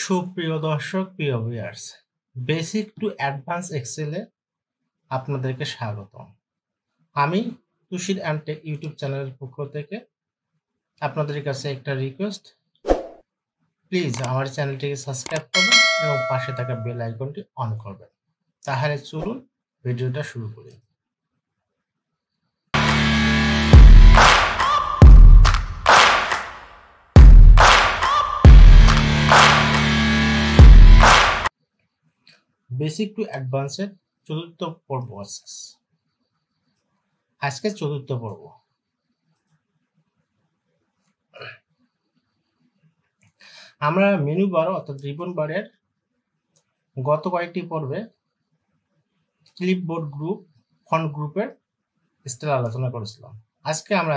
সুপ্রিয় দর্শক, প্রিয় ভিউয়ার্স, বেসিক টু অ্যাডভান্স এক্সেলে আপনাদেরকে স্বাগতম। আমি তুষির অ্যান্ড টেক ইউটিউব চ্যানেলের পক্ষ থেকে আপনাদের কাছে একটা রিকোয়েস্ট, প্লিজ আমার চ্যানেলটিকে সাবস্ক্রাইব করবেন এবং পাশে থাকা বেল আইকনটি অন করবেন। তাহলে চলুন ভিডিওটা শুরু করি। বেসিক টু অ্যাডভান্সের চতুর্থ পর্ব আজকে চতুর্থ পর্ব। আমরা মেনু বার অর্থাৎ রিবন বারের গত কয়েকটি পর্বে ক্লিপবোর্ড গ্রুপ, ফন্ট গ্রুপের স্টাইল আলোচনা করেছিলাম। আজকে আমরা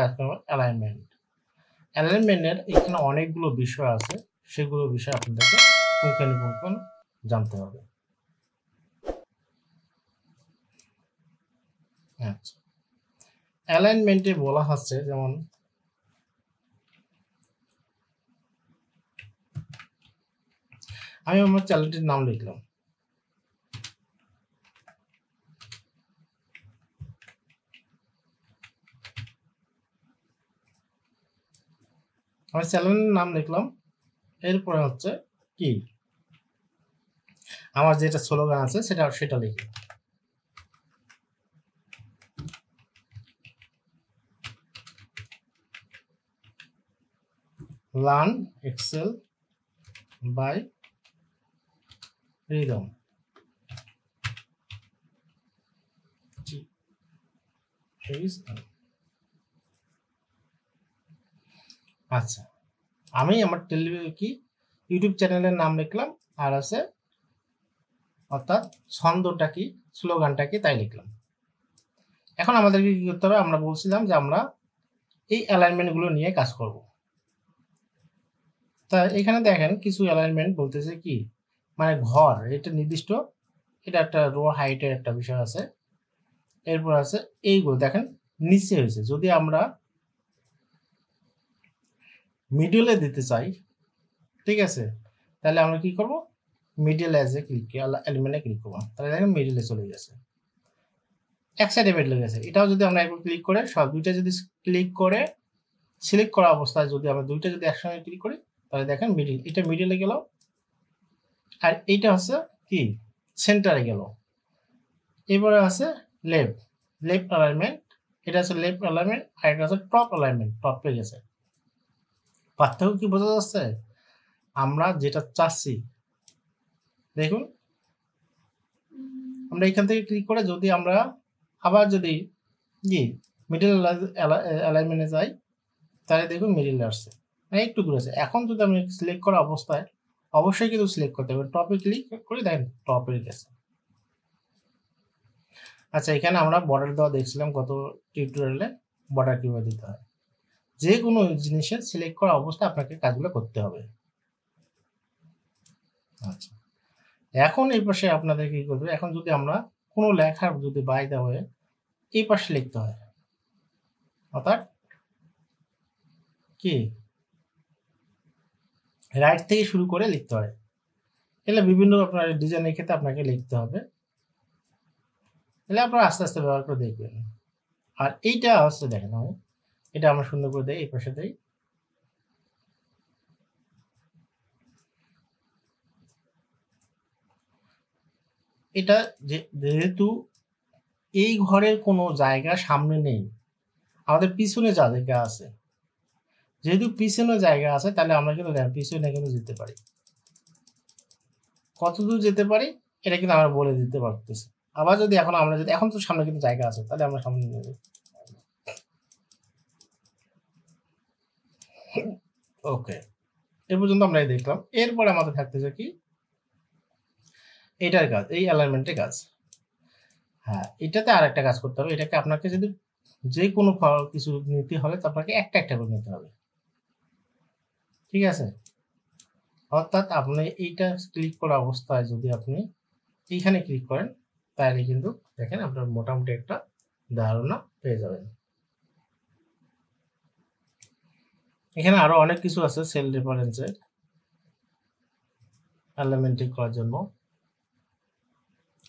অ্যালাইনমেন্টের এখানে অনেকগুলো বিষয় আছে, সেগুলো বিষয় আপনাদেরকে পুঙ্খানুপুঙ্খ জানতে হবে। আচ্ছা, অ্যালাইনমেন্টে বলা হচ্ছে, যেমন আমি আমার চ্যানেলটির নাম লিখলাম, আমার চ্যানেলের নাম লিখলাম। এরপরে হচ্ছে কি, আমার যেটা স্লোগান আছে সেটা লিখি। Learn excel by rhythm. আচ্ছা, আমি আমার ইউটিউব চ্যানেলের নাম লিখলাম, আর আছে অর্থাৎ ছন্দটা কি, স্লোগানটা কি, তাই লিখলাম। এখন আমাদেরকে কি করতে হবে? আমরা বলছিলাম যে আমরা এই অ্যালাইনমেন্টগুলো নিয়ে কাজ করব। তা এখানে দেখেন কিছু অ্যালাইনমেন্ট বলতেছে কি, মানে ঘর, এটা নির্দিষ্ট, এটা একটা রো হাইটের একটা বিষয় আছে। এরপর আছে এইগুলো দেখেন নিচে হয়েছে। যদি আমরা মিডলে দিতে চাই, ঠিক আছে, তাহলে আমরা কি করব? মিডল অ্যাজে এলিমেন্টে ক্লিক করবো, তাহলে দেখেন মিডলে চলে গেছে, এক সাইডে মিডলে গেছে। এটাও যদি আমরা একবার ক্লিক করে সব দুইটা যদি ক্লিক করে সিলেক্ট করা অবস্থায় যদি আমরা দুইটা যদি একসঙ্গে ক্লিক করি, তাহলে দেখেন মিডিল, এটা মিডিলে গেল, আর এইটা হচ্ছে কি সেন্টারে গেল। এবারে আছে লেফট অ্যালাইনমেন্ট, এটা হচ্ছে লেফট অ্যালাইনমেন্ট, আর এটা হচ্ছে টপ অ্যালাইনমেন্ট, টপে গেছে। পার্থক্য কি বোঝা যাচ্ছে? আমরা যেটা চাচ্ছি, দেখুন আমরা এখান থেকে ক্লিক করে যদি আমরা আবার যদি মিডল অ্যালাইনমেন্টে যাই, তাহলে দেখুন মিডিলে আসছে, মানে একটু দূরে আছে। এখন যদি আমি সিলেক্ট করা অবস্থায় অবশ্যই কিন্তু সিলেক্ট করতে হবে, টপে ক্লিক করে দেখেন টপে গেছে। আচ্ছা, এখানে আমরা বর্ডার দেওয়া দেখছিলাম গত টিউটোরিয়ালে, বর্ডার কিভাবে দিতে হয়। যে কোনো জিনিসের সিলেক্ট করা অবস্থায় আপনাকে কাজগুলো করতে হবে। আচ্ছা, এখন এই পাশে আপনাদের কি করবে? এখন যদি আমরা কোনো লেখার যদি বাই দেওয়া হয়, এই পাশে লিখতে হয়, অর্থাৎ কি রাইট থেকে শুরু করে লিখতে হয়। এগুলো বিভিন্ন আপনার ডিজাইনের ক্ষেত্রে আপনাকে লিখতে হবে, তাহলে আপনারা আস্তে আস্তে ব্যবহার করে দেখবেন। আর এইটা হচ্ছে দেখেন, আমি এটা আমরা সুন্দর করে দেই, এই পাশে দেই। এটা যেহেতু এই ঘরের কোনো জায়গা সামনে নেই, আমাদের পিছনে জায়গা আছে, যেহেতু পিছনে জায়গা আছে, তাহলে আমরা কিন্তু পিছনে কিন্তু যেতে পারি। কতদূর যেতে পারি এটা কিন্তু আমরা বলে দিতে পারতেছি। আবার যদি এখন তো সামনে কিন্তু জায়গা আছে, তাহলে আমরা সামনে নিয়ে যাই। ওকে, এ পর্যন্ত আমরা দেখলাম। এরপরে আমাদের থাকতেছে কি, এটার কাজ, এই অ্যালাইনমেন্টের কাজ। হ্যাঁ, এটাতে আর একটা কাজ করতে হবে। এটাকে আপনাকে যদি যে কোনো কিছু নিতে হলে তো আপনাকে একটা একটা করে নিতে হবে, ঠিক আছে? অর্থাৎ আপনি এইটা ক্লিক করা অবস্থায় যদি আপনি এইখানে ক্লিক করেন, তাহলে কিন্তু দেখেন আপনার মোটামুটি একটা ধারণা পেয়ে যাবেন। এখানে আরো অনেক কিছু আছে সেল রেফারেন্সের। অ্যালাইনমেন্ট ঠিক করার জন্য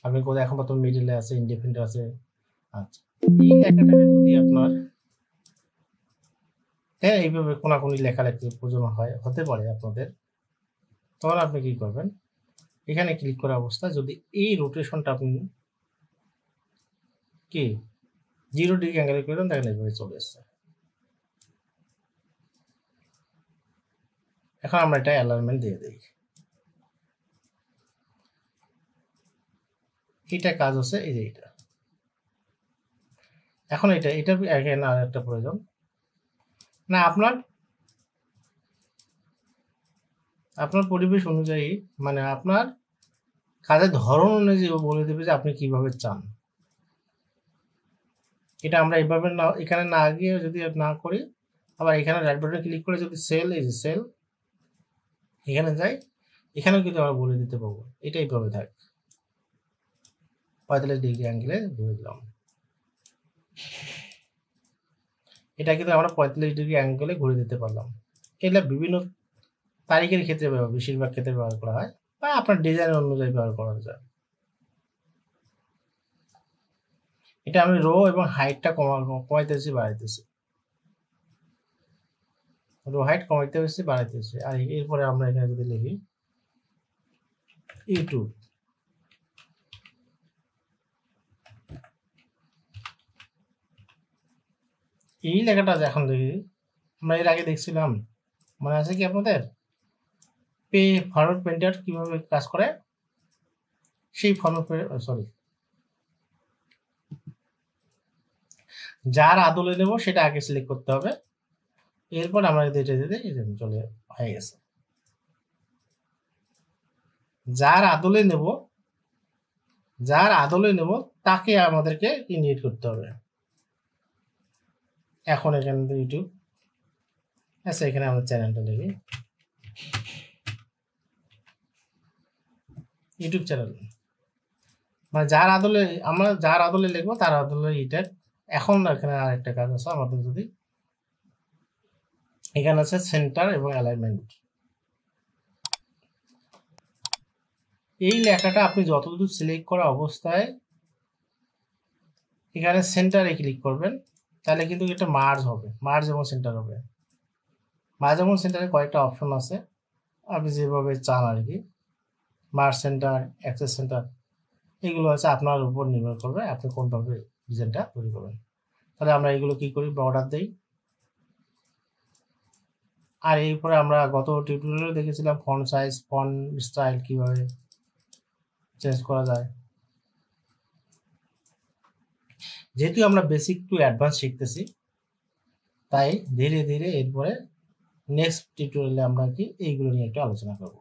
আপনি কোথায় এখন প্রথম মিডিলে আছে, ইনডিপেন্ডেন্ট আছে। আচ্ছা, এই লেখাটাকে যদি আপনার হ্যাঁ এইভাবে কোনাকুনি লেখালেখি প্রয়োজন হতে পারে আপনাদের, তখন আপনি কি করবেন, এখানে ক্লিক করা অবস্থায় যদি এই রোটেশনটা আপনি কি 0 ডিগ্রি অ্যাঙ্গেলে করে দেন, দেখেন এইভাবে চলে এসছে। এখন আমরা এটা অ্যালাইনমেন্ট দিয়ে দিই। এটা কাজ হচ্ছে এই যে এটা। এখন এটা এখানে আর একটা প্রয়োজন না, আপনার পরিবেশ অনুযায়ী, মানে আপনার কাজের ধরন অনুযায়ী বলে দেবে যে আপনি কিভাবে চান। এটা আমরা এইভাবে না, এখানে না গিয়ে যদি না করি, আবার এখানে রাইট বাটনে ক্লিক করে যদি সেল, এই যে সেল এখানে যাই, এখানেও কিন্তু আমরা বলে দিতে পারবো এটা এইভাবে থাক, 45 ডিগ্রি অ্যাঙ্গেলে ঘুরে দিলাম। এটা কিন্তু আমরা 45 ডিগ্রি অ্যাঙ্গেলে ঘুরে দিতে পারলাম। এটা বিভিন্ন তারিখের ক্ষেত্রে বেশিরভাগ ক্ষেত্রে ব্যবহার করা হয়, বা আপনার ডিজাইন অনুযায়ী ব্যবহার করা যায়। এটা আমি রো এবং হাইটটা কমাইতেছি বাড়াইতেছি, রো হাইট কমাইতেছি বাড়াইতেছি। আর এরপরে আমরা এখানে যদি লিখি ইউটিউব, এই লেখাটা এখন দেখি, আমরা এর আগে দেখছিলাম, মনে আছে কি আপনাদের, পে ফরওয়ার্ড পেন্টার কিভাবে কাজ করে, সেই সরি যার আদলে নেব সেটা আগে সিলেক্ট করতে হবে, এরপর আমরা এটা দিতে চলে হয়ে গেছে। যার আদলে নেব তাকে আমাদেরকে ইনভাইট করতে হবে। এখন এখানে ইউটিউব আচ্ছা, এখানে আমরা চ্যানেলটা লিখি ইউটিউব চ্যানেল, মানে যার আদলে লিখবো তার আদলে এটা। এখন এখানে আরেকটা কাজ আছে আমাদের, যদি এখানে আছে সেন্টার এবং অ্যালাইনমেন্ট, এই লেখাটা আপনি যতদূর সিলেক্ট করা অবস্থায় এখানে সেন্টারে ক্লিক করবেন, তাহলে কিন্তু এটা মার্জ হবে, মার্জ এবং সেন্টার হবে। মার্জ এবং সেন্টারে কয়েকটা অপশন আছে, আপনি যেভাবে চান আর কি, মার্জ সেন্টার, অ্যাক্সেস সেন্টার, এগুলো আছে আপনার উপর নির্ভর করবে আপনি কোনভাবে ডিজাইনটা তৈরি করবেন। তাহলে আমরা এগুলো কি করি, বর্ডার দেই। আর এরপরে আমরা গত টিউটোরিয়ালে দেখেছিলাম ফন্ট সাইজ, ফন্ট স্টাইল কিভাবে চেঞ্জ করা যায়। যেহেতু আমরা বেসিক টু অ্যাডভান্স শিখতেছি, তাই ধীরে ধীরে এরপরে নেক্সট টিউটোরিয়ালে আমরা কি এইগুলো নিয়ে একটু আলোচনা করব।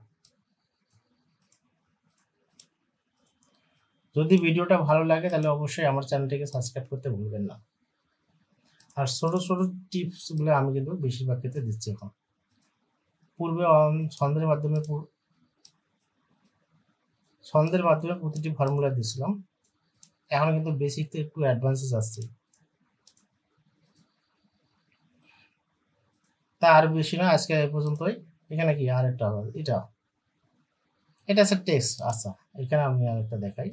যদি ভিডিওটা ভালো লাগে তাহলে অবশ্যই আমার চ্যানেলটিকে সাবস্ক্রাইব করতে ভুলবেন না। আর ছোট ছোট টিপসগুলো আমি কিন্তু বেশিরভাগ ক্ষেত্রে দিচ্ছি। এখন পূর্বে ছন্দের মাধ্যমে প্রতিটি ফর্মুলা দিয়েছিলাম, এখন কিন্তু বেসিক তো একটু অ্যাডভান্সেস আসছে। তা আর বেশি না, আজকে এই পর্যন্তই। এখানে কি আর একটা এটা আছে টেক্সট। আচ্ছা, এখানে আমি আর একটা দেখাই।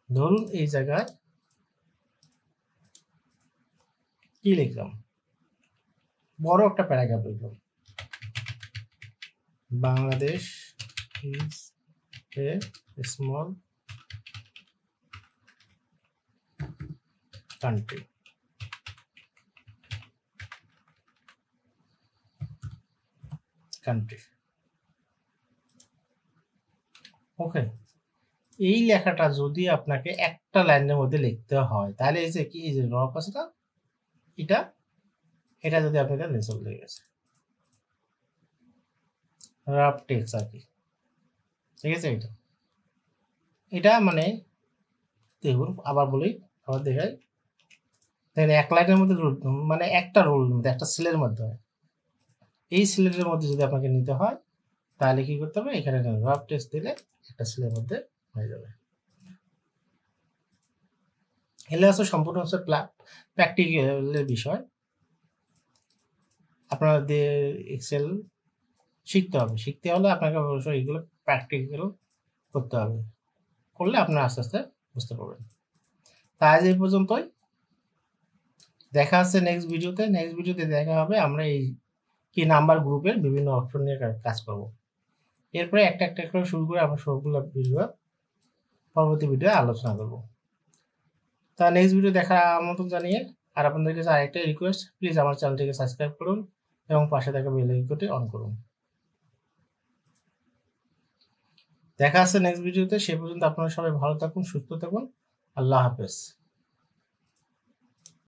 ধরুন এই জায়গায় কি লিখলাম, বড় একটা প্যারাগ্রাফ লিখলাম, Bangladesh is a small country. Okay, এই লেখাটা যদি আপনাকে একটা লাইনের মধ্যে লিখতে হয়, তাহলে এই যে কি, এই যে রফ আছে না, এটা যদি আপনাদের লেসন লেগে গেছে, রাফ টেক্সট আর কি, ঠিক আছে। এটা মানে দেখুন, আবার বলি, আবার দেখাই, দেখেন এক লাইনের মধ্যে মানে একটা রোল মধ্যে, একটা সেলের মধ্যে হয়। এই সেলের মধ্যে যদি আপনাকে নিতে হয় তাহলে কি করতে হবে, এখানে রাফ টেক্সট দিলে একটা সেলের মধ্যে হয়ে যাবে। এগুলো হচ্ছে সম্পূর্ণ হচ্ছে প্র্যাকটিক্যালের বিষয়। আপনারা এক্সেল শিখতে হবে। শিখতে হলে আপনাকে অবশ্যই এগুলো প্র্যাকটিক্যাল করতে হবে। করলে আপনারা আস্তে, আস্তে বুঝতে পারবেন। তা আজ এই পর্যন্তই। দেখা হচ্ছে নেক্সট ভিডিওতে। নেক্সট ভিডিওতে দেখা হবে আমরা এই কি নাম্বার গ্রুপের বিভিন্ন অপশন নিয়ে কাজ করব। এরপরে একটা একটা করে শুরু করে আমরা সবগুলো ভিডিও পরবর্তী ভিডিওয়ে আলোচনা করব। তা নেক্সট ভিডিও দেখার আমন্ত্রণ জানিয়ে আর আপনাদের কাছে আরেকটা রিকোয়েস্ট, প্লিজ আমার চ্যানেলটিকে সাবস্ক্রাইব করুন এবং পাশে থাকা বেল আইকনটি অন করুন। দেখা হচ্ছে নেক্সট ভিডিওতে। সে পর্যন্ত আপনারা সবাই ভালো থাকুন, সুস্থ থাকুন। আল্লাহ হাফেজ।